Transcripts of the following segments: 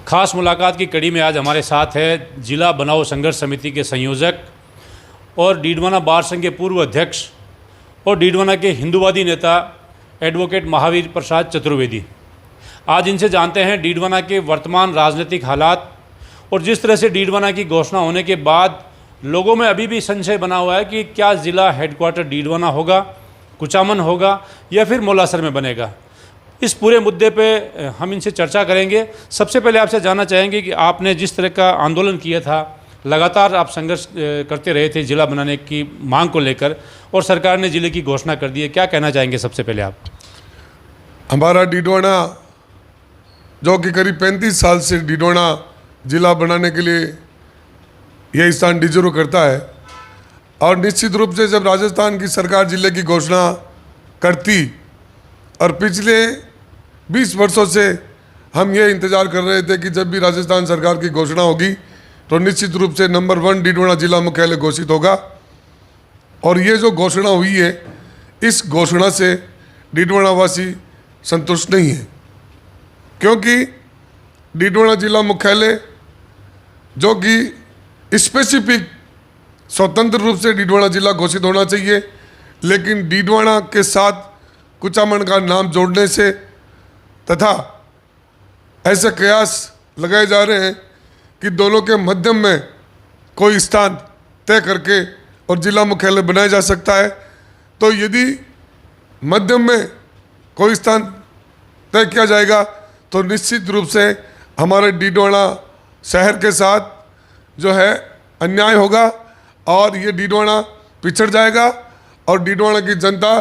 खास मुलाकात की कड़ी में आज हमारे साथ है जिला बनाओ संघर्ष समिति के संयोजक और डीडवाना बार संघ के पूर्व अध्यक्ष और डीडवाना के हिंदूवादी नेता एडवोकेट महावीर प्रसाद चतुर्वेदी। आज इनसे जानते हैं डीडवाना के वर्तमान राजनीतिक हालात और जिस तरह से डीडवाना की घोषणा होने के बाद लोगों में अभी भी संशय बना हुआ है कि क्या ज़िला हेडक्वार्टर डीडवाना होगा, कुचामन होगा या फिर मोलासर में बनेगा। इस पूरे मुद्दे पे हम इनसे चर्चा करेंगे। सबसे पहले आपसे जानना चाहेंगे कि आपने जिस तरह का आंदोलन किया था, लगातार आप संघर्ष करते रहे थे ज़िला बनाने की मांग को लेकर और सरकार ने ज़िले की घोषणा कर दी है, क्या कहना चाहेंगे सबसे पहले आप? हमारा डीडवाना जो कि करीब 35 साल से डीडवाना ज़िला बनाने के लिए यह स्थान डिजर्व करता है और निश्चित रूप से जब राजस्थान की सरकार ज़िले की घोषणा करती और पिछले 20 वर्षों से हम ये इंतज़ार कर रहे थे कि जब भी राजस्थान सरकार की घोषणा होगी तो निश्चित रूप से नंबर 1 डीडवाना जिला मुख्यालय घोषित होगा। और ये जो घोषणा हुई है, इस घोषणा से डीडवाना वासी संतुष्ट नहीं है, क्योंकि डीडवाना जिला मुख्यालय जो कि स्पेसिफिक स्वतंत्र रूप से डीडवाना जिला घोषित होना चाहिए, लेकिन डीडवाना के साथ कुचामन का नाम जोड़ने से तथा ऐसे कयास लगाए जा रहे हैं कि दोनों के मध्यम में कोई स्थान तय करके और जिला मुख्यालय बनाया जा सकता है। तो यदि मध्यम में कोई स्थान तय किया जाएगा तो निश्चित रूप से हमारे डीडवाना शहर के साथ जो है अन्याय होगा और ये डीडवाना पिछड़ जाएगा और डीडवाना की जनता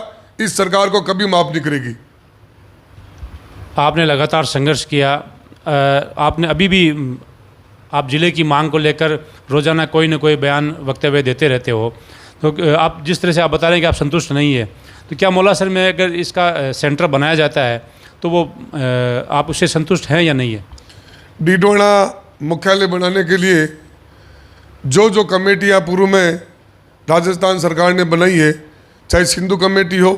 इस सरकार को कभी माफ नहीं करेगी। आपने लगातार संघर्ष किया, आपने अभी भी आप ज़िले की मांग को लेकर रोज़ाना कोई न कोई बयान वक्तव्य देते रहते हो, तो आप जिस तरह से आप बता रहे हैं कि आप संतुष्ट नहीं है, तो क्या मोलासर में अगर इसका सेंटर बनाया जाता है तो वो आप उससे संतुष्ट हैं या नहीं है? डीडवाना मुख्यालय बनाने के लिए जो कमेटियाँ पूर्व में राजस्थान सरकार ने बनाई है, चाहे सिंधु कमेटी हो,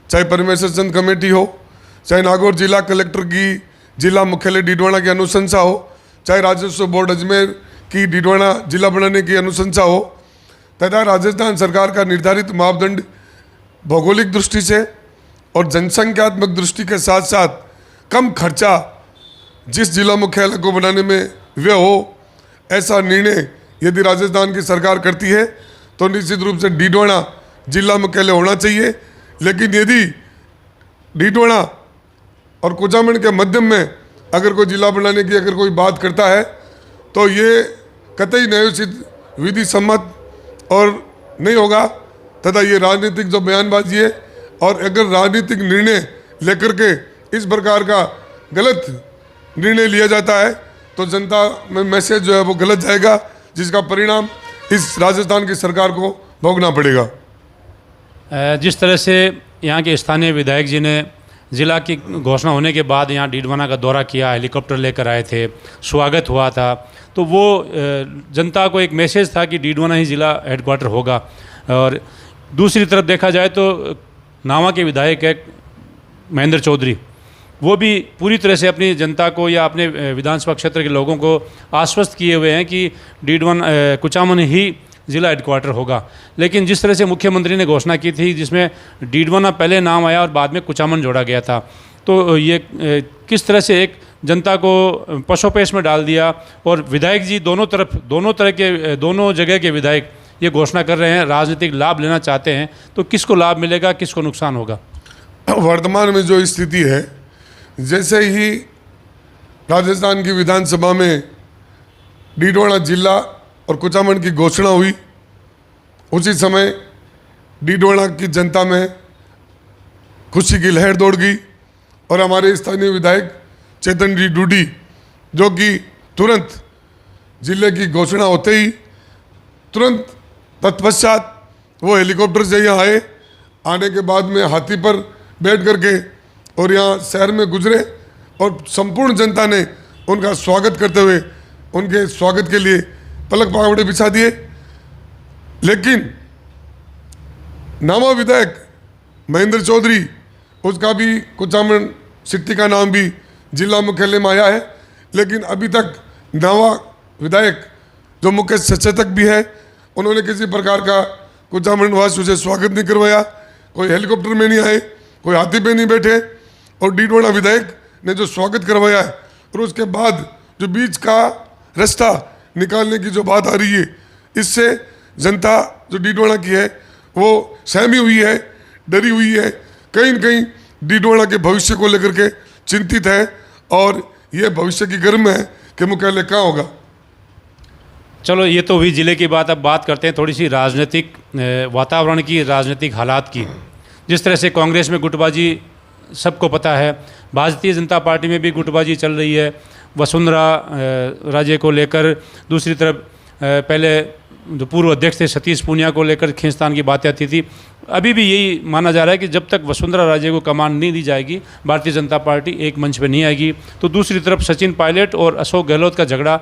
चाहे परमेश्वर चंद कमेटी हो, चाहे नागौर जिला कलेक्टर की जिला मुख्यालय डीडवाना की अनुशंसा हो, चाहे राजस्व बोर्ड अजमेर की डीडवाना जिला बनाने की अनुशंसा हो, तथा राजस्थान सरकार का निर्धारित मापदंड भौगोलिक दृष्टि से और जनसंख्यात्मक दृष्टि के साथ साथ कम खर्चा जिस जिला मुख्यालय को बनाने में व्यय हो, ऐसा निर्णय यदि राजस्थान की सरकार करती है तो निश्चित रूप से डीडवाना जिला मुख्यालय होना चाहिए। लेकिन यदि डीडवाना और कुचामन के मध्यम में अगर कोई जिला बनाने की अगर कोई बात करता है तो ये कतई न्यायोचित विधि सम्मत और नहीं होगा, तथा ये राजनीतिक जो बयानबाजी है और अगर राजनीतिक निर्णय लेकर के इस प्रकार का गलत निर्णय लिया जाता है तो जनता में मैसेज जो है वो गलत जाएगा, जिसका परिणाम इस राजस्थान की सरकार को भोगना पड़ेगा। जिस तरह से यहाँ के स्थानीय विधायक जी ने ज़िला की घोषणा होने के बाद यहाँ डीडवाना का दौरा किया, हेलीकॉप्टर लेकर आए थे, स्वागत हुआ था, तो वो जनता को एक मैसेज था कि डीडवाना ही ज़िला हेडक्वार्टर होगा। और दूसरी तरफ देखा जाए तो नावा के विधायक है महेंद्र चौधरी, वो भी पूरी तरह से अपनी जनता को या अपने विधानसभा क्षेत्र के लोगों को आश्वस्त किए हुए हैं कि डीडवाना कुचामन ही ज़िला हेडक्वार्टर होगा। लेकिन जिस तरह से मुख्यमंत्री ने घोषणा की थी जिसमें डीडवाना पहले नाम आया और बाद में कुचामन जोड़ा गया था, तो ये किस तरह से एक जनता को पशोपेश में डाल दिया। और विधायक जी दोनों जगह के विधायक ये घोषणा कर रहे हैं, राजनीतिक लाभ लेना चाहते हैं, तो किसको लाभ मिलेगा, किसको नुकसान होगा? वर्तमान में जो स्थिति है, जैसे ही राजस्थान की विधानसभा में डीडवाना जिला और कुचामन की घोषणा हुई, उसी समय डीडवाना की जनता में खुशी की लहर दौड़ गई और हमारे स्थानीय विधायक चेतन जी डूडी, जो कि तुरंत जिले की घोषणा होते ही तुरंत तत्पश्चात वो हेलीकॉप्टर से यहाँ आए, आने के बाद में हाथी पर बैठ करके और यहाँ शहर में गुजरे और संपूर्ण जनता ने उनका स्वागत करते हुए उनके स्वागत के लिए पलक पावड़े बिछा दिए। लेकिन नामा विधायक महेंद्र चौधरी, उसका भी कुचामन सिटी का नाम भी जिला मुख्यालय में आया है, लेकिन अभी तक नवा विधायक जो मुख्य सचेतक भी है, उन्होंने किसी प्रकार का कुछ आमंत्रण उसे स्वागत नहीं करवाया, कोई हेलीकॉप्टर में नहीं आए, कोई हाथी पे नहीं बैठे, और डीडवाना विधायक ने जो स्वागत करवाया है और उसके बाद जो बीच का रास्ता निकालने की जो बात आ रही है, इससे जनता जो डीडवाना की है वो सहमी हुई है, डरी हुई है, कहीं न कहीं डीडवाना के भविष्य को लेकर के चिंतित है, और ये भविष्य की गर्म है कि मुख्यालय कहाँ होगा। चलो, ये तो हुई ज़िले की बात। अब बात करते हैं थोड़ी सी राजनीतिक वातावरण की, राजनीतिक हालात की। जिस तरह से कांग्रेस में गुटबाजी सबको पता है, भारतीय जनता पार्टी में भी गुटबाजी चल रही है वसुंधरा राजे को लेकर। दूसरी तरफ पहले जो पूर्व अध्यक्ष थे सतीश पूनिया को लेकर खींचतान की बातें आती थी। अभी भी यही माना जा रहा है कि जब तक वसुंधरा राजे को कमान नहीं दी जाएगी, भारतीय जनता पार्टी एक मंच पर नहीं आएगी। तो दूसरी तरफ सचिन पायलट और अशोक गहलोत का झगड़ा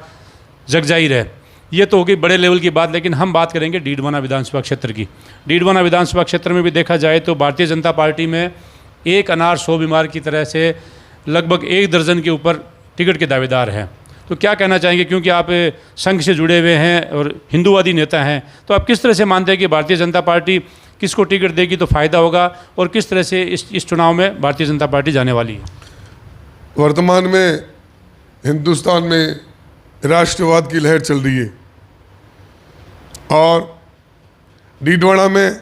जगजाहिर है। ये तो होगी बड़े लेवल की बात, लेकिन हम बात करेंगे डीडवाना विधानसभा क्षेत्र की। डीडवाना विधानसभा क्षेत्र में भी देखा जाए तो भारतीय जनता पार्टी में एक अनार 100 बीमार की तरह से लगभग 1 दर्जन के ऊपर टिकट के दावेदार हैं। तो क्या कहना चाहेंगे, क्योंकि आप संघ से जुड़े हुए हैं और हिंदूवादी नेता हैं, तो आप किस तरह से मानते हैं कि भारतीय जनता पार्टी किसको टिकट देगी तो फ़ायदा होगा, और किस तरह से इस चुनाव में भारतीय जनता पार्टी जाने वाली है? वर्तमान में हिंदुस्तान में राष्ट्रवाद की लहर चल रही है, और डीडवाना में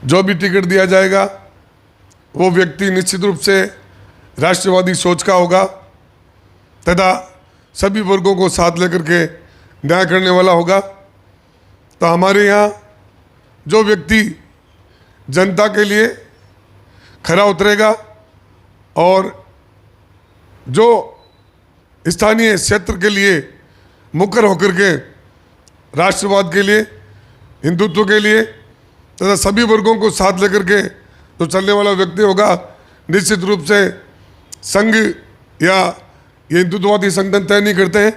जो भी टिकट दिया जाएगा वो व्यक्ति निश्चित रूप से राष्ट्रवादी सोच का होगा तथा सभी वर्गों को साथ लेकर के न्याय करने वाला होगा। तो हमारे यहाँ जो व्यक्ति जनता के लिए खरा उतरेगा और जो स्थानीय क्षेत्र के लिए मुखर होकर के राष्ट्रवाद के लिए, हिंदुत्व के लिए तथा सभी वर्गों को साथ लेकर के जो चलने वाला व्यक्ति होगा, निश्चित रूप से संघ या ये हिंदुत्ववादी संगठन तय नहीं करते हैं,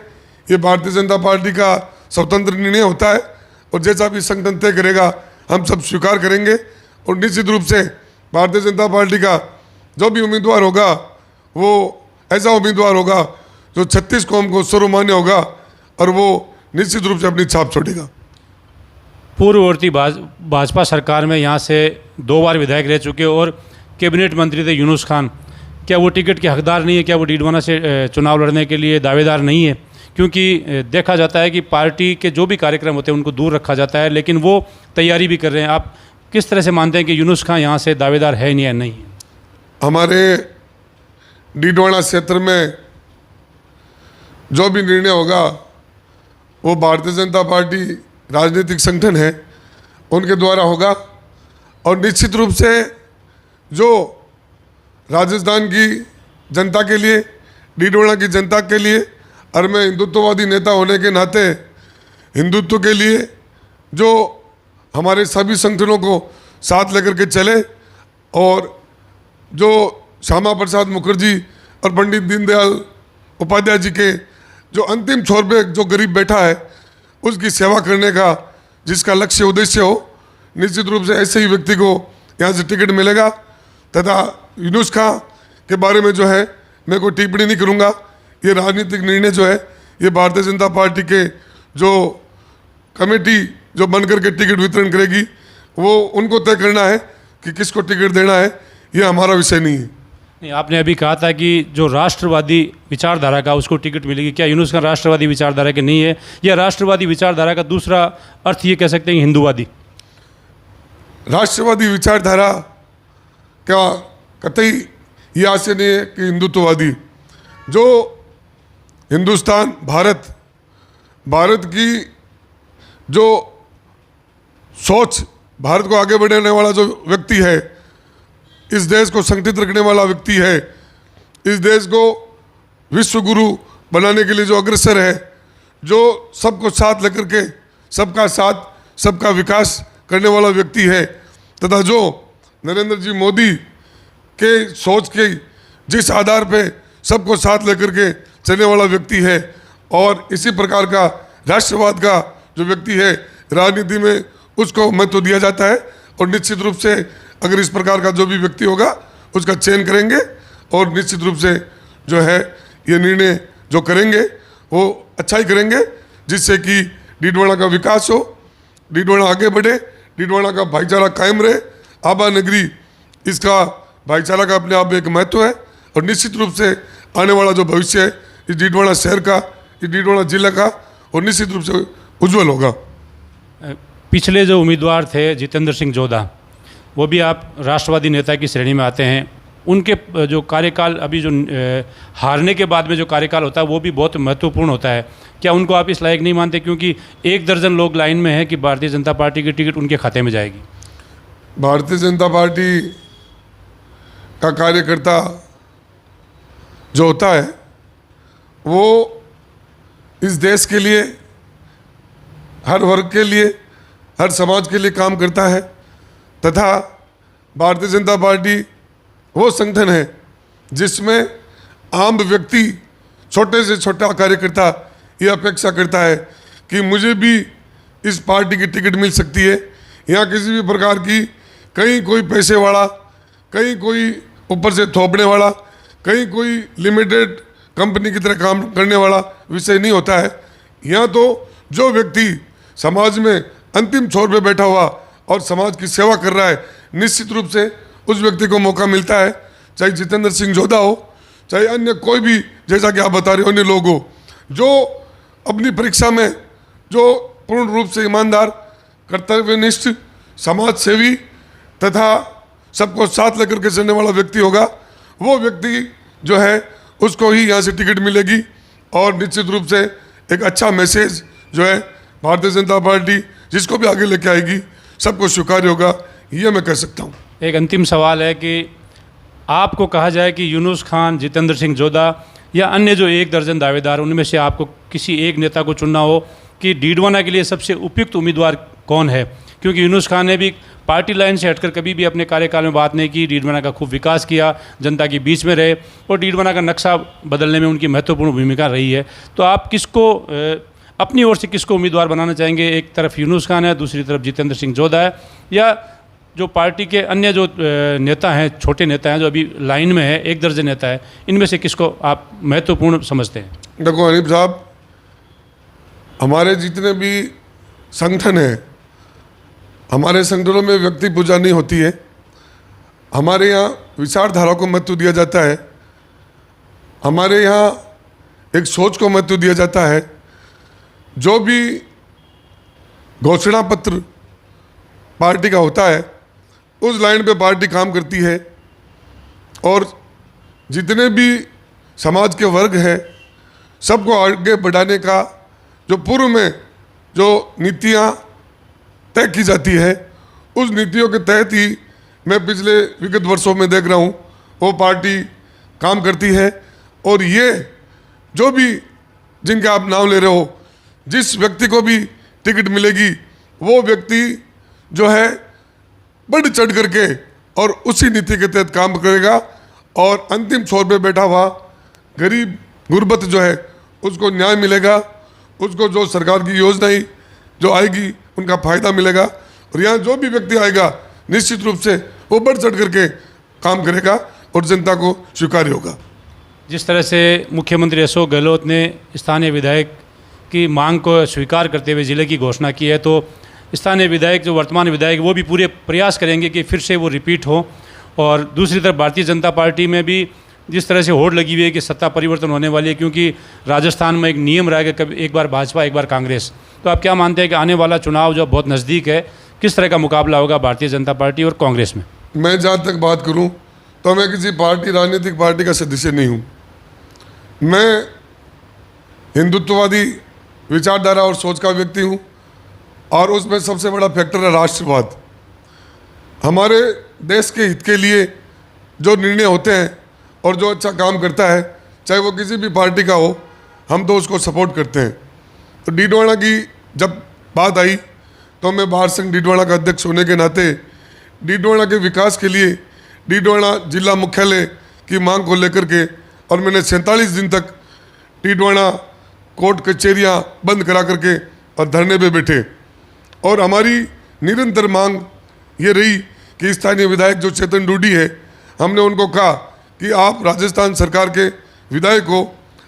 ये भारतीय जनता पार्टी का स्वतंत्र निर्णय होता है, और जैसा भी संगठन तय करेगा हम सब स्वीकार करेंगे। और निश्चित रूप से भारतीय जनता पार्टी का जो भी उम्मीदवार होगा वो ऐसा उम्मीदवार होगा जो 36 कौम को सर्वमान्य होगा, और वो निश्चित रूप से अपनी छाप छोड़ेगा। पूर्ववर्ती भाजपा सरकार में यहाँ से 2 बार विधायक रह चुके और कैबिनेट मंत्री थे यूनुस खान, क्या वो टिकट के हकदार नहीं है? क्या वो डीडवाना से चुनाव लड़ने के लिए दावेदार नहीं है? क्योंकि देखा जाता है कि पार्टी के जो भी कार्यक्रम होते हैं उनको दूर रखा जाता है, लेकिन वो तैयारी भी कर रहे हैं। आप किस तरह से मानते हैं कि यूनुस खान यहाँ से दावेदार है नहीं या नहीं? हमारे डीडवाना क्षेत्र में जो भी निर्णय होगा वो भारतीय जनता पार्टी राजनीतिक संगठन है उनके द्वारा होगा, और निश्चित रूप से जो राजस्थान की जनता के लिए, डीडवाना की जनता के लिए, और मैं हिंदुत्ववादी नेता होने के नाते हिंदुत्व के लिए जो हमारे सभी संगठनों को साथ लेकर के चले, और जो श्यामा प्रसाद मुखर्जी और पंडित दीनदयाल उपाध्याय जी के जो अंतिम छोर पे जो गरीब बैठा है उसकी सेवा करने का जिसका लक्ष्य उद्देश्य हो, निश्चित रूप से ऐसे ही व्यक्ति को यहाँ से टिकट मिलेगा। तथा यूनुस खान के बारे में जो है मैं कोई टिप्पणी नहीं करूँगा, ये राजनीतिक निर्णय जो है ये भारतीय जनता पार्टी के जो कमेटी जो बनकर के टिकट वितरण करेगी वो उनको तय करना है कि किसको टिकट देना है, ये हमारा विषय नहीं है। नहीं, आपने अभी कहा था कि जो राष्ट्रवादी विचारधारा का उसको टिकट मिलेगी। क्या यूनुस खान राष्ट्रवादी विचारधारा के नहीं है, या राष्ट्रवादी विचारधारा का दूसरा अर्थ ये कह सकते हैं हिंदूवादी? राष्ट्रवादी विचारधारा का कतई ये आशय नहीं है कि हिंदुत्ववादी। जो हिंदुस्तान भारत की जो सोच, भारत को आगे बढ़ाने वाला जो व्यक्ति है, इस देश को संगठित रखने वाला व्यक्ति है, इस देश को विश्व गुरु बनाने के लिए जो अग्रसर है, जो सबको साथ लेकर के सबका साथ सबका विकास करने वाला व्यक्ति है, तथा जो नरेंद्र जी मोदी के सोच के जिस आधार पे सबको साथ लेकर के चलने वाला व्यक्ति है, और इसी प्रकार का राष्ट्रवाद का जो व्यक्ति है राजनीति में उसको महत्व दिया जाता है। और निश्चित रूप से अगर इस प्रकार का जो भी व्यक्ति होगा उसका चयन करेंगे, और निश्चित रूप से जो है ये निर्णय जो करेंगे वो अच्छा ही करेंगे, जिससे कि डीडवाना का विकास हो, डीडवाना आगे बढ़े, डीडवाना का भाईचारा कायम रहे। आबा नगरी इसका भाईचारा का अपने आप में एक महत्व है और निश्चित रूप से आने वाला जो भविष्य है इस डीडवाना शहर का, इस डीडवाना जिला का, और निश्चित रूप से उज्जवल होगा। पिछले जो उम्मीदवार थे जितेंद्र सिंह जोधा, वो भी आप राष्ट्रवादी नेता की श्रेणी में आते हैं। उनके जो कार्यकाल अभी जो हारने के बाद में जो कार्यकाल होता है वो भी बहुत महत्वपूर्ण होता है। क्या उनको आप इस लायक नहीं मानते, क्योंकि 1 दर्जन लोग लाइन में हैं कि भारतीय जनता पार्टी की टिकट उनके खाते में जाएगी? भारतीय जनता पार्टी का कार्यकर्ता जो होता है वो इस देश के लिए, हर वर्ग के लिए, हर समाज के लिए काम करता है, तथा भारतीय जनता पार्टी वो संगठन है जिसमें आम व्यक्ति, छोटे से छोटा कार्यकर्ता ये अपेक्षा करता है कि मुझे भी इस पार्टी की टिकट मिल सकती है। यहाँ किसी भी प्रकार की कहीं कोई पैसे वाला, कहीं कोई ऊपर से थोपने वाला, कहीं कोई लिमिटेड कंपनी की तरह काम करने वाला विषय नहीं होता है। यहाँ तो जो व्यक्ति समाज में अंतिम छोर पे बैठा हुआ और समाज की सेवा कर रहा है, निश्चित रूप से उस व्यक्ति को मौका मिलता है, चाहे जितेंद्र सिंह जोधा हो, चाहे अन्य कोई भी, जैसा कि आप बता रहे हो, अन्य लोग हो, जो अपनी परीक्षा में जो पूर्ण रूप से ईमानदार, कर्तव्यनिष्ठ, समाज सेवी तथा सबको साथ लेकर के चलने वाला व्यक्ति होगा, वो व्यक्ति जो है उसको ही यहाँ से टिकट मिलेगी। और निश्चित रूप से एक अच्छा मैसेज जो है भारतीय जनता पार्टी जिसको भी आगे लेके आएगी सबको स्वीकार्य होगा, ये मैं कह सकता हूँ। एक अंतिम सवाल है कि आपको कहा जाए कि यूनुस खान, जितेंद्र सिंह जोधा या अन्य जो 1 दर्जन दावेदार, उनमें से आपको किसी एक नेता को चुनना हो कि डीडवाना के लिए सबसे उपयुक्त उम्मीदवार कौन है, क्योंकि यूनुस खान ने भी पार्टी लाइन से हटकर कभी भी अपने कार्यकाल में बात नहीं की, डीडवाना का खूब विकास किया, जनता के बीच में रहे और डीडवाना का नक्शा बदलने में उनकी महत्वपूर्ण भूमिका रही है। तो आप किसको अपनी ओर से किसको उम्मीदवार बनाना चाहेंगे? एक तरफ यूनुस खान है, दूसरी तरफ जितेंद्र सिंह जोधा है, या जो पार्टी के अन्य जो नेता हैं, छोटे नेता हैं जो अभी लाइन में है, 1 दर्जन नेता है, इनमें से किसको आप महत्वपूर्ण समझते हैं? देखो हनीफ साहब, हमारे जितने भी संगठन हैं, हमारे संगठनों में व्यक्ति पूजा नहीं होती है। हमारे यहाँ विचारधारा को महत्व दिया जाता है, हमारे यहाँ एक सोच को महत्व दिया जाता है। जो भी घोषणा पत्र पार्टी का होता है उस लाइन पे पार्टी काम करती है और जितने भी समाज के वर्ग हैं सबको आगे बढ़ाने का जो पूर्व में जो नीतियाँ तय की जाती है उस नीतियों के तहत ही मैं पिछले विगत वर्षों में देख रहा हूँ वो पार्टी काम करती है। और ये जो भी जिनके आप नाम ले रहे हो, जिस व्यक्ति को भी टिकट मिलेगी वो व्यक्ति जो है बढ़ चढ़ करके और उसी नीति के तहत काम करेगा और अंतिम छोर पे बैठा हुआ गरीब गुरबत जो है उसको न्याय मिलेगा, उसको जो सरकार की योजनाएं जो आएगी उनका फायदा मिलेगा। और यहाँ जो भी व्यक्ति आएगा निश्चित रूप से वो बढ़ चढ़ करके काम करेगा और जनता को स्वीकार्य होगा। जिस तरह से मुख्यमंत्री अशोक गहलोत ने स्थानीय विधायक की मांग को स्वीकार करते हुए ज़िले की घोषणा की है, तो स्थानीय विधायक जो वर्तमान विधायक वो भी पूरे प्रयास करेंगे कि फिर से वो रिपीट हो। और दूसरी तरफ भारतीय जनता पार्टी में भी जिस तरह से होड़ लगी हुई है कि सत्ता परिवर्तन होने वाली है, क्योंकि राजस्थान में एक नियम रहा है कि कभी एक बार भाजपा एक बार कांग्रेस। तो आप क्या मानते हैं कि आने वाला चुनाव जो बहुत नज़दीक है, किस तरह का मुकाबला होगा भारतीय जनता पार्टी और कांग्रेस में? मैं जहाँ तक बात करूँ तो मैं किसी पार्टी, राजनीतिक पार्टी का सदस्य नहीं हूँ। मैं हिंदुत्ववादी विचारधारा और सोच का व्यक्ति हूँ और उसमें सबसे बड़ा फैक्टर है राष्ट्रवाद। हमारे देश के हित के लिए जो निर्णय होते हैं और जो अच्छा काम करता है, चाहे वो किसी भी पार्टी का हो, हम तो उसको सपोर्ट करते हैं। तो डीडवाना की जब बात आई तो मैं बार संघ डीडवाना का अध्यक्ष होने के नाते डीडवाना के विकास के लिए डीडवाना जिला मुख्यालय की मांग को लेकर के और मैंने 47 दिन तक डीडवाना कोर्ट कचहरियाँ बंद करा करके और धरने पे बैठे। और हमारी निरंतर मांग ये रही कि स्थानीय विधायक जो चेतन डूडी है, हमने उनको कहा कि आप राजस्थान सरकार के विधायक हो,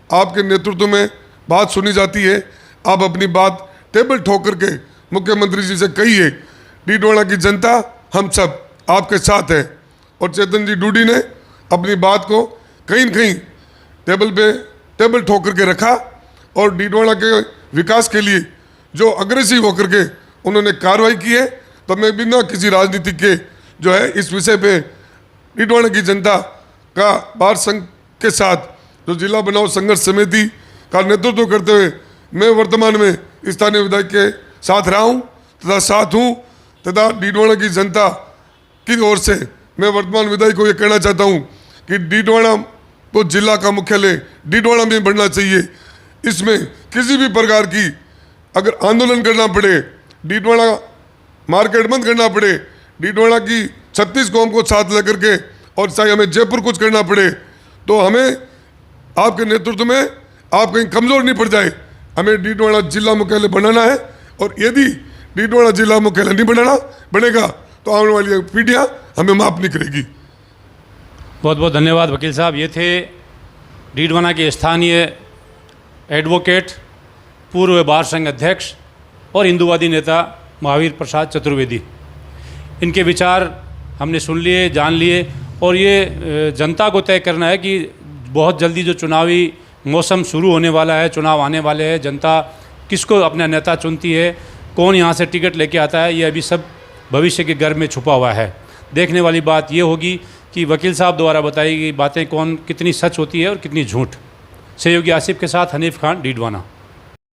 आपके नेतृत्व में बात सुनी जाती है। आप अपनी बात टेबल ठोक करके मुख्यमंत्री जी से कहिए, डीडवाना की जनता हम सब आपके साथ हैं। और चेतन जी डूडी ने अपनी बात को कहीं न कहीं टेबल ठोक करके रखा और डीडवाना के विकास के लिए जो अग्रेसिव होकर के उन्होंने कार्रवाई की है। तो मैं बिना किसी राजनीति के जो है इस विषय पे डीडवाना की जनता का बार संघ के साथ जो जिला बनाओ संघर्ष समिति का नेतृत्व करते हुए मैं वर्तमान में स्थानीय विधायक के साथ रहा हूँ तथा साथ हूँ तथा डीडवाना की जनता की ओर से मैं वर्तमान विधायक को ये कहना चाहता हूँ कि डीडवाना को जिला का मुख्यालय डीडवाना में बनना चाहिए। इसमें किसी भी प्रकार की अगर आंदोलन करना पड़े, डीडवाना मार्केट बंद करना पड़े, डीडवाना की 36 कौम को साथ लेकर के और चाहे हमें जयपुर कुछ करना पड़े तो हमें आपके नेतृत्व में आप कहीं कमज़ोर नहीं पड़ जाए। हमें डीडवाना जिला मुख्यालय बनाना है और यदि डीडवाना जिला मुख्यालय नहीं बनेगा तो आने वाली पीढ़ियाँ हमें माफ़ नहीं करेगी। बहुत बहुत धन्यवाद वकील साहब। ये थे डीडवाना के स्थानीय एडवोकेट, पूर्व बार संघ अध्यक्ष और हिंदूवादी नेता महावीर प्रसाद चतुर्वेदी। इनके विचार हमने सुन लिए, जान लिए और ये जनता को तय करना है कि बहुत जल्दी जो चुनावी मौसम शुरू होने वाला है, चुनाव आने वाले हैं, जनता किसको अपना नेता चुनती है, कौन यहाँ से टिकट लेके आता है, ये अभी सब भविष्य के गर्भ में छुपा हुआ है। देखने वाली बात ये होगी कि वकील साहब द्वारा बताई गई बातें कितनी सच होती है और कितनी झूठ। सहयोगी आसिफ के साथ हनीफ खान, डीडवाना।